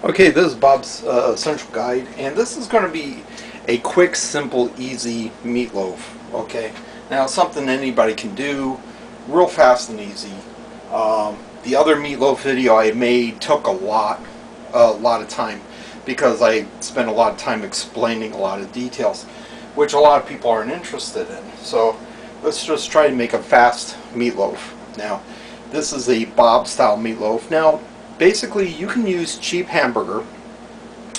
Okay, this is Bob's Essential Guide, and this is going to be a quick, simple, easy meatloaf. Okay, now something anybody can do, real fast and easy. The other meatloaf video I made took a lot of time because I spent a lot of time explaining a lot of details, which a lot of people aren't interested in. So let's just try to make a fast meatloaf. Now, this is a Bob style meatloaf. Now, basically, you can use cheap hamburger,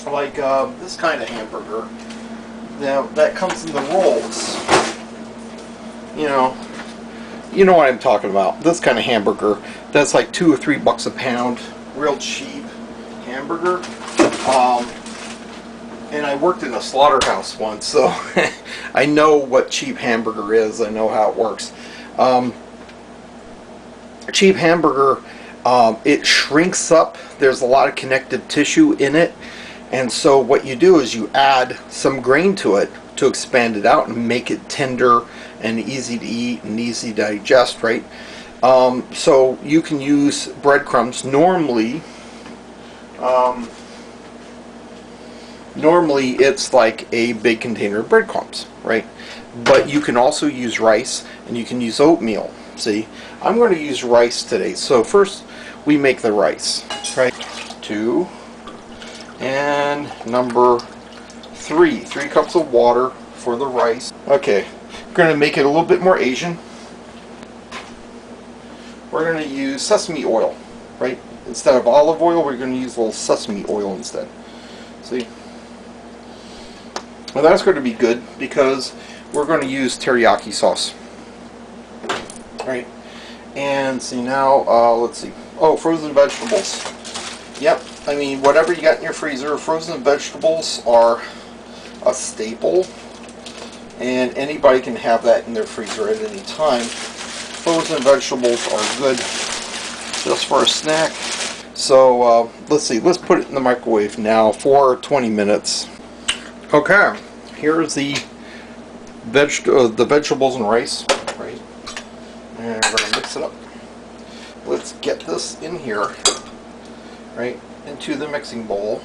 like this kind of hamburger. Now, that comes in the rolls. You know what I'm talking about. This kind of hamburger. That's like $2 or $3 a pound. Real cheap hamburger. And I worked in a slaughterhouse once, so I know what cheap hamburger is. I know how it works. Cheap hamburger, it shrinks up. There's a lot of connective tissue in it, and so what you do is you add some grain to it to expand it out and make it tender and easy to eat and easy to digest, right? So you can use breadcrumbs. Normally it's like a big container of breadcrumbs, right? But you can also use rice, and you can use oatmeal. See, I'm going to use rice today. So first we make the rice, right? 2 and number 3 cups of water for the rice. Okay, we're going to make it a little bit more Asian. We're going to use sesame oil, right? Instead of olive oil, we're going to use a little sesame oil instead. See? Well, that's going to be good because we're going to use teriyaki sauce. Right, and see now, let's see. Oh, frozen vegetables. Yep, I mean, whatever you got in your freezer, frozen vegetables are a staple, and anybody can have that in their freezer at any time. Frozen vegetables are good just for a snack. So, let's see, let's put it in the microwave now for 20 minutes. Okay, here's the vegetables and rice, right? And we're going to mix it up. Let's get this in here, right, into the mixing bowl.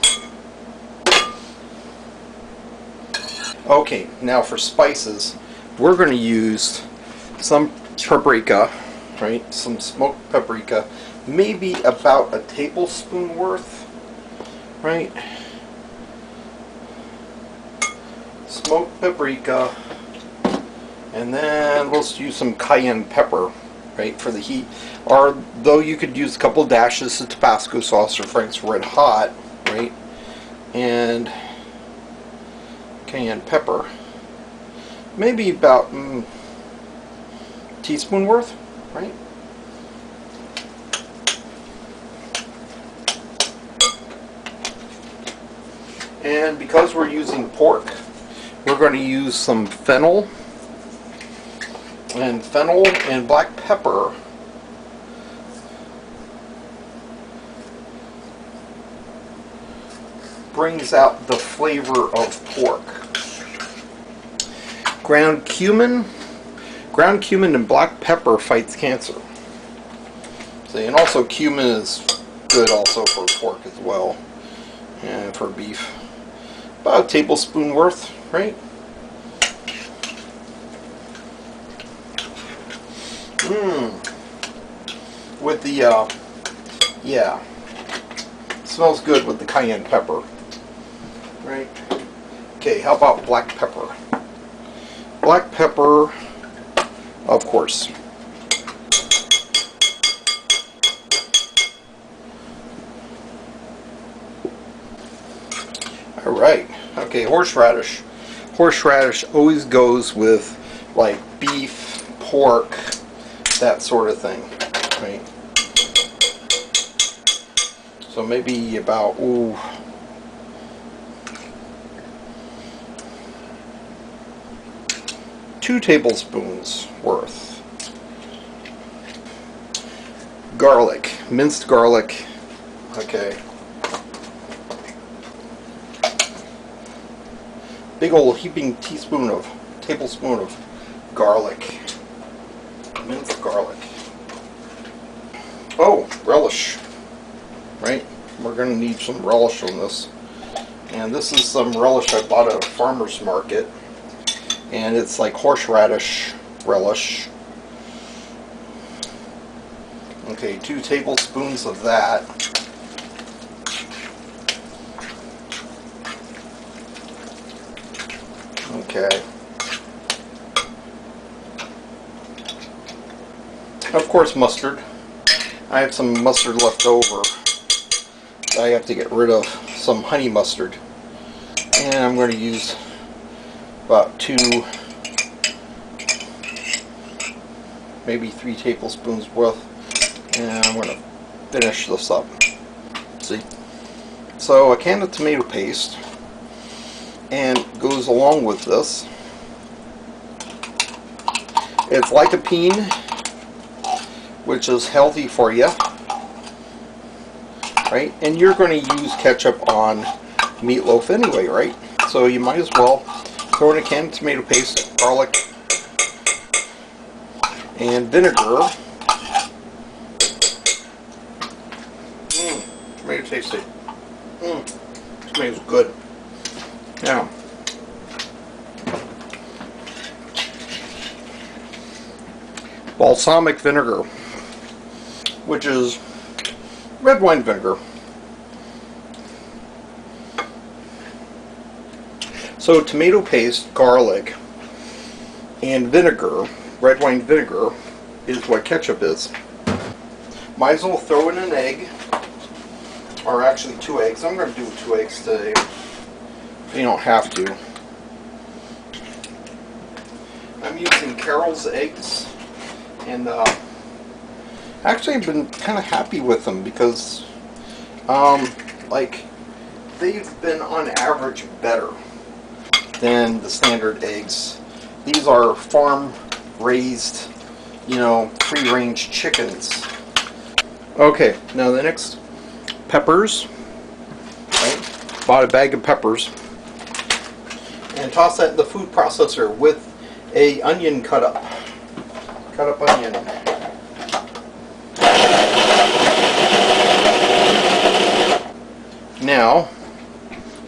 Okay, now for spices, we're going to use some paprika, right, some smoked paprika, maybe about a tablespoon worth, right? Smoked paprika. And then let's use some cayenne pepper, right, for the heat. Or though you could use a couple dashes of Tabasco sauce or Frank's Red Hot, right? And cayenne pepper, maybe about teaspoon worth, right? And because we're using pork, we're going to use some fennel. And fennel and black pepper brings out the flavor of pork. Ground cumin and black pepper fights cancer. See, and also cumin is good also for pork as well, and for beef. About a tablespoon worth, right? With the, yeah, smells good with the cayenne pepper, right? Okay, how about black pepper? Black pepper, of course. Alright, okay, horseradish. Horseradish always goes with, like, beef, pork, that sort of thing, right? So maybe about, 2 tablespoons worth. Garlic, minced garlic, okay. Big old heaping tablespoon of garlic, minced garlic. Oh, relish, right? we're going to need some relish on this. And this is some relish I bought at a farmer's market. And it's like horseradish relish. Okay, 2 tablespoons of that. Okay. Of course, mustard. I have some mustard left over. I have to get rid of some honey mustard. And I'm going to use about 2, maybe 3 tablespoons worth. And I'm going to finish this up. See? So a can of tomato paste, and goes along with this. It's lycopene, which is healthy for you, right? And you're going to use ketchup on meatloaf anyway, right? So you might as well throw in a can of tomato paste, garlic, and vinegar. Tomato tasty. Tomato's good. Now, balsamic vinegar, which is red wine vinegar. So tomato paste, garlic, and vinegar, red wine vinegar, is what ketchup is. Might as well throw in an egg, or actually 2 eggs. I'm going to do 2 eggs today. You don't have to. I'm using Carol's eggs, and actually I've been kind of happy with them because like they've been on average better than the standard eggs. These are farm raised, you know, free range chickens. Okay, now the next, peppers. Right? Bought a bag of peppers and toss that in the food processor with a onion cut up onion. Now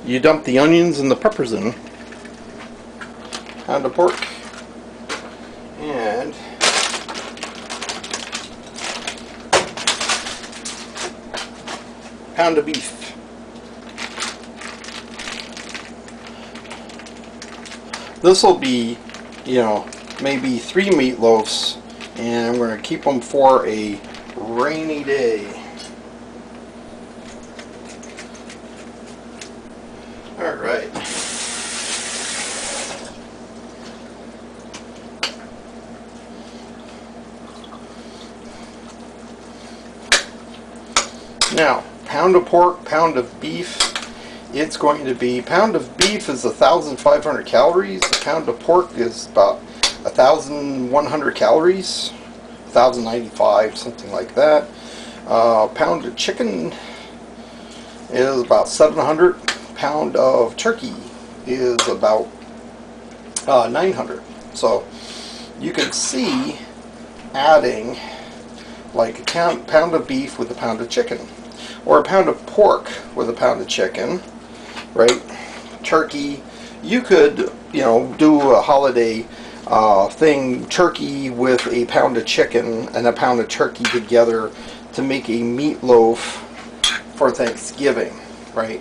you dump the onions and the peppers in, pound of pork, and pound of beef. This will be, you know, maybe 3 meatloaves, and I'm going to keep them for a rainy day. Alright. Now, pound of pork, pound of beef. It's going to be, pound of beef is 1,500 calories. A pound of pork is about 1,100 calories, 1,095, something like that. Pound of chicken is about 700. Pound of turkey is about 900. So you can see adding like a pound of beef with a pound of chicken, or a pound of pork with a pound of chicken, right? Turkey, you could, you know, do a holiday thing, turkey with a pound of chicken and a pound of turkey together to make a meatloaf for Thanksgiving, right?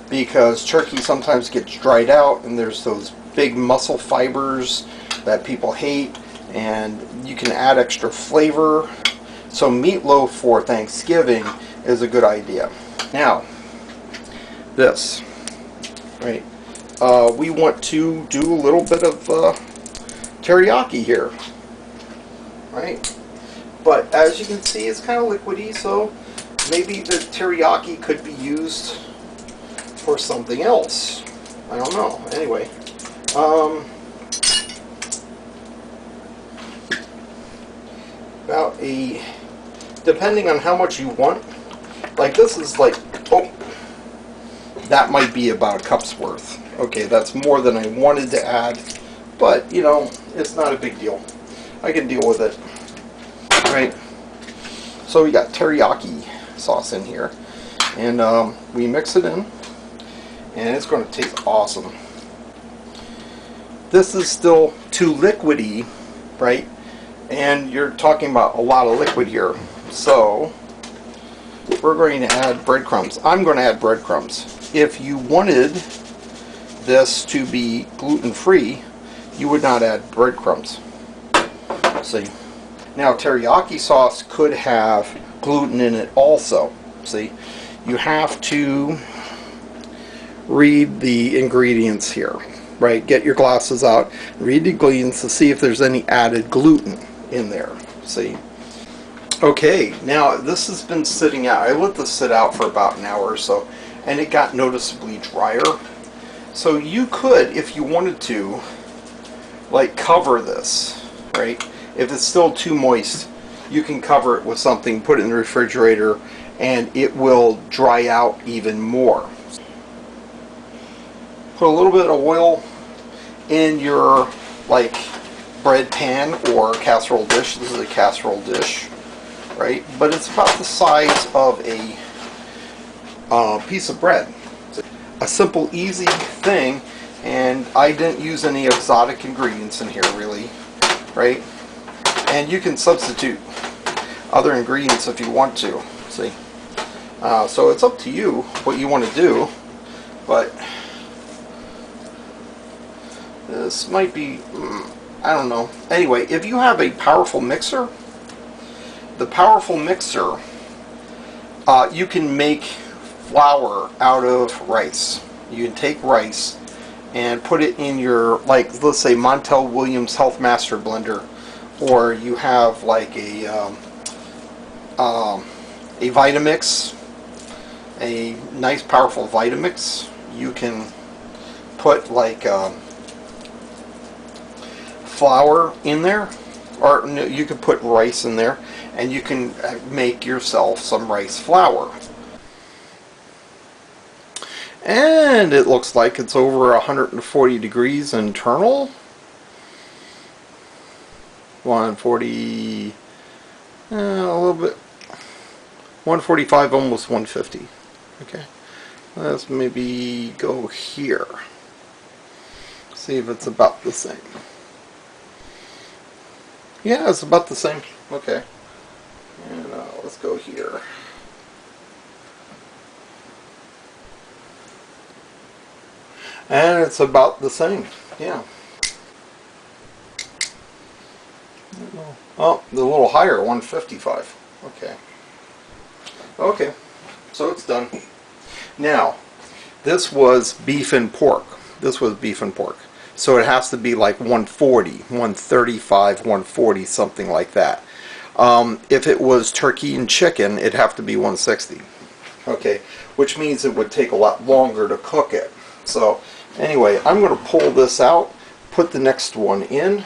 Because turkey sometimes gets dried out and there's those big muscle fibers that people hate, and you can add extra flavor. So meatloaf for Thanksgiving is a good idea. Now, this, right? We want to do a little bit of teriyaki here, right? But as you can see, it's kind of liquidy, so maybe the teriyaki could be used for something else. I don't know. Anyway, about a, depending on how much you want, like this is like, oh, that might be about a cup's worth. Okay, that's more than I wanted to add, but you know, it's not a big deal. I can deal with it, right? So we got teriyaki sauce in here, And we mix it in, and it's going to taste awesome. This is still too liquidy, right? And you're talking about a lot of liquid here. So we're going to add breadcrumbs. I'm going to add breadcrumbs. If you wanted this to be gluten-free, you would not add breadcrumbs. See? Now teriyaki sauce could have gluten in it also. See? You have to read the ingredients here, right? Get your glasses out, read the ingredients to see if there's any added gluten in there. See? Okay, now this has been sitting out. I let this sit out for about an hour or so, and it got noticeably drier. So you could, if you wanted to, like cover this, right? If it's still too moist, you can cover it with something, put it in the refrigerator, and it will dry out even more. Put a little bit of oil in your like bread pan or casserole dish. This is a casserole dish, right? But it's about the size of a piece of bread. A simple, easy thing, and I didn't use any exotic ingredients in here really, right? And you can substitute other ingredients if you want to. See? So it's up to you what you want to do, but this might be, I don't know. Anyway, if you have a powerful mixer, the powerful mixer, you can make flour out of rice. You can take rice and put it in your, like, let's say Montel Williams Health Master blender, or you have like a Vitamix, a nice powerful Vitamix. You can put like flour in there, or no, you could put rice in there, and you can make yourself some rice flour. And it looks like it's over 140 degrees internal. 140, a little bit, 145, almost 150. Okay, let's maybe go here. See if it's about the same. Yeah, it's about the same. Okay, and let's go here. And it's about the same. Yeah. Oh, a little higher, 155. Okay. Okay, so it's done. Now, this was beef and pork. This was beef and pork. So it has to be like 140, 135, 140, something like that. If it was turkey and chicken, it'd have to be 160. Okay, which means it would take a lot longer to cook it. So anyway, I'm going to pull this out, put the next one in,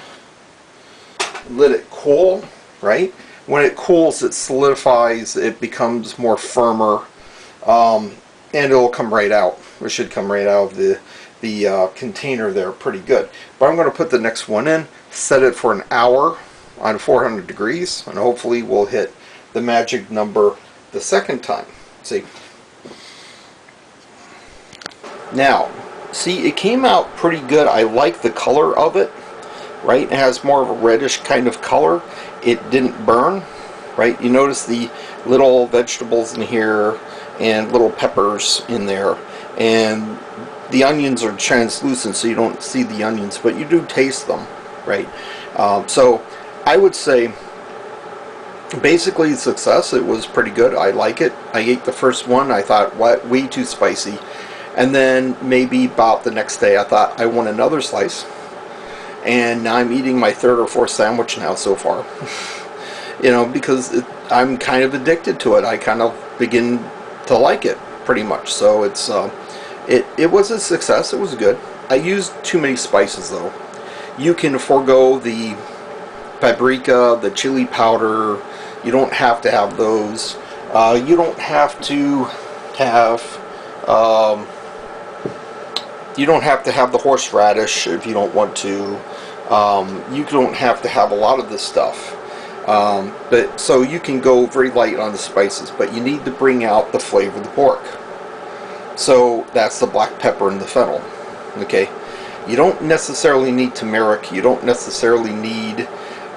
let it cool, right? When it cools, it solidifies, it becomes more firmer, and it'll come right out. It should come right out of the container there pretty good. But I'm going to put the next one in, set it for an hour on 400 degrees, and hopefully we'll hit the magic number the second time. See? Now, see, it came out pretty good. I like the color of it, right? It has more of a reddish kind of color. It didn't burn, right? You notice the little vegetables in here and little peppers in there, and the onions are translucent, so you don't see the onions, but you do taste them, right? So I would say basically success. It was pretty good. I like it. I ate the first one. I thought, what, way too spicy. And then maybe about the next day I thought I want another slice, and now I'm eating my third or fourth sandwich now so far. You know, because I'm kind of addicted to it. I kind of begin to like it pretty much. So it's it was a success. It was good. I used too many spices though. You can forego the paprika, the chili powder. You don't have to have those. You don't have to have the horseradish if you don't want to. You don't have to have a lot of this stuff. But so you can go very light on the spices, but you need to bring out the flavor of the pork. So that's the black pepper and the fennel. Okay, you don't necessarily need turmeric. You don't necessarily need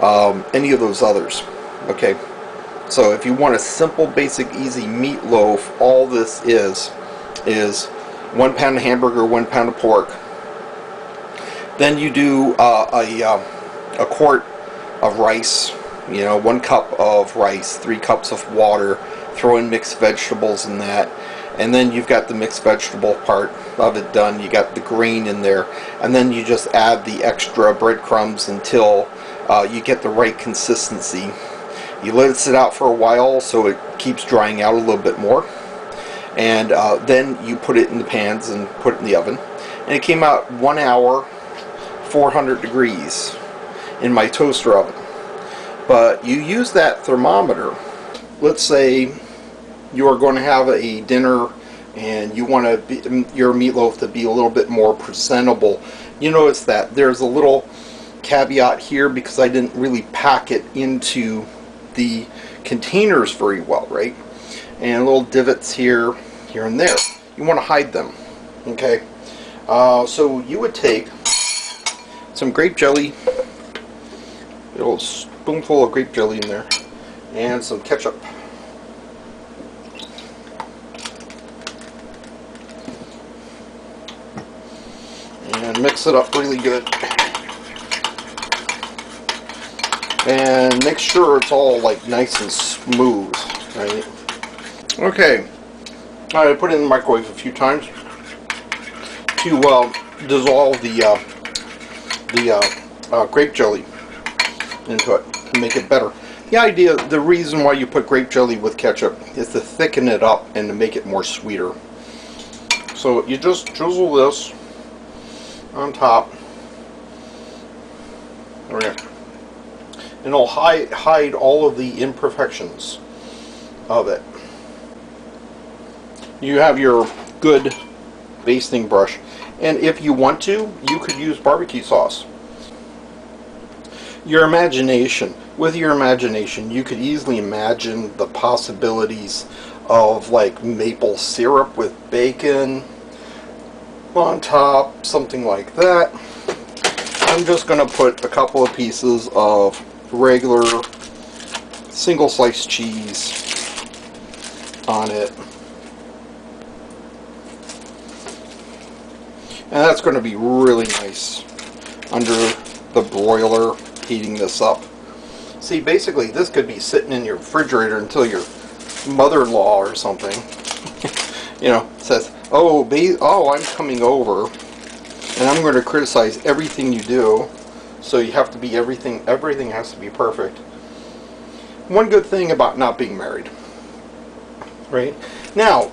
any of those others. Okay, so if you want a simple, basic, easy meatloaf, all this is 1 pound of hamburger, 1 pound of pork. Then you do a quart of rice. 1 cup of rice, 3 cups of water. Throw in mixed vegetables in that. And then you've got the mixed vegetable part of it done. You got the grain in there, and then you just add the extra breadcrumbs until you get the right consistency. You let it sit out for a while so it keeps drying out a little bit more, and then you put it in the pans and put it in the oven. And it came out 1 hour, 400 degrees in my toaster oven. But you use that thermometer. Let's say you are going to have a dinner and you want your meatloaf to be a little bit more presentable. You notice that there's a little caveat here because I didn't really pack it into the containers very well, right? And little divots here and there. You want to hide them, okay? So you would take some grape jelly, a little spoonful of grape jelly in there, and some ketchup. And mix it up really good. And make sure it's all like nice and smooth, right? Okay, I put it in the microwave a few times to dissolve the grape jelly into it to make it better. The reason why you put grape jelly with ketchup is to thicken it up and to make it more sweeter. So you just drizzle this on top. Alright. And it'll hide all of the imperfections of it. You have your good basting brush, and if you want to, you could use barbecue sauce. With your imagination, you could easily imagine the possibilities of like maple syrup with bacon on top, something like that. I'm just going to put a couple of pieces of regular single slice cheese on it, and that's going to be really nice under the broiler, heating this up. See, basically this could be sitting in your refrigerator until your mother-in-law or something says, oh, I'm coming over and I'm going to criticize everything you do. So you have to be everything has to be perfect. One good thing about not being married, right? Now,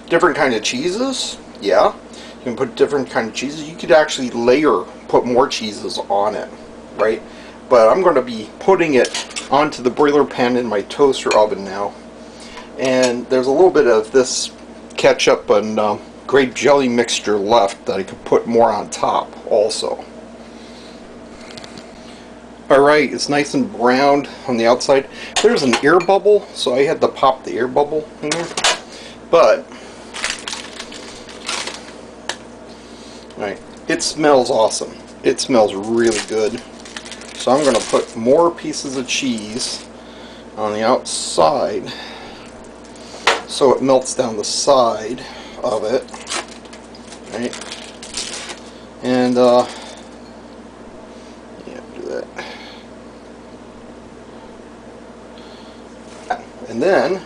different kind of cheeses, yeah. You can put different kind of cheeses. You could actually put more cheeses on it, right? But I'm going to be putting it onto the broiler pan in my toaster oven now. And there's a little bit of this ketchup and grape jelly mixture left that I could put more on top also. Alright, it's nice and browned on the outside. There's an air bubble, so I had to pop the air bubble in there. But, alright, it smells awesome. It smells really good. So I'm going to put more pieces of cheese on the outside so it melts down the side of it. Right? And, and then,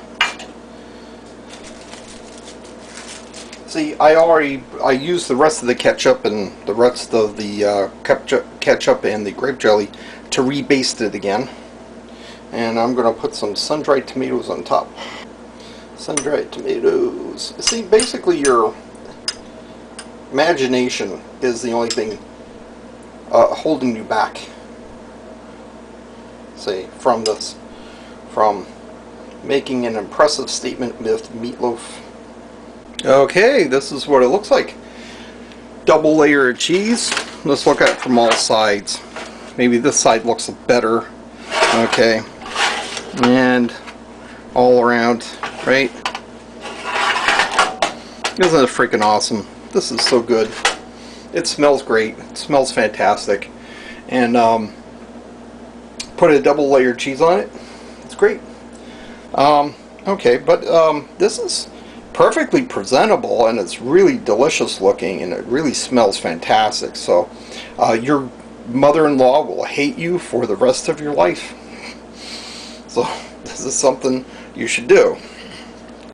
see, I used the rest of the ketchup and the rest of the ketchup and the grape jelly to rebaste it again. And I'm going to put some sun-dried tomatoes on top. Sun-dried tomatoes. See, basically your imagination is the only thing holding you back. See, from making an impressive statement with meatloaf. Okay, this is what it looks like. Double layer of cheese. Let's look at it from all sides. Maybe this side looks better Okay, and all around, right? Isn't it freaking awesome? This is so good. It smells great. It smells fantastic. And put a double layered cheese on it. It's great. Okay, but this is perfectly presentable, and it's really delicious looking, and it really smells fantastic. So your mother-in-law will hate you for the rest of your life. So this is something you should do.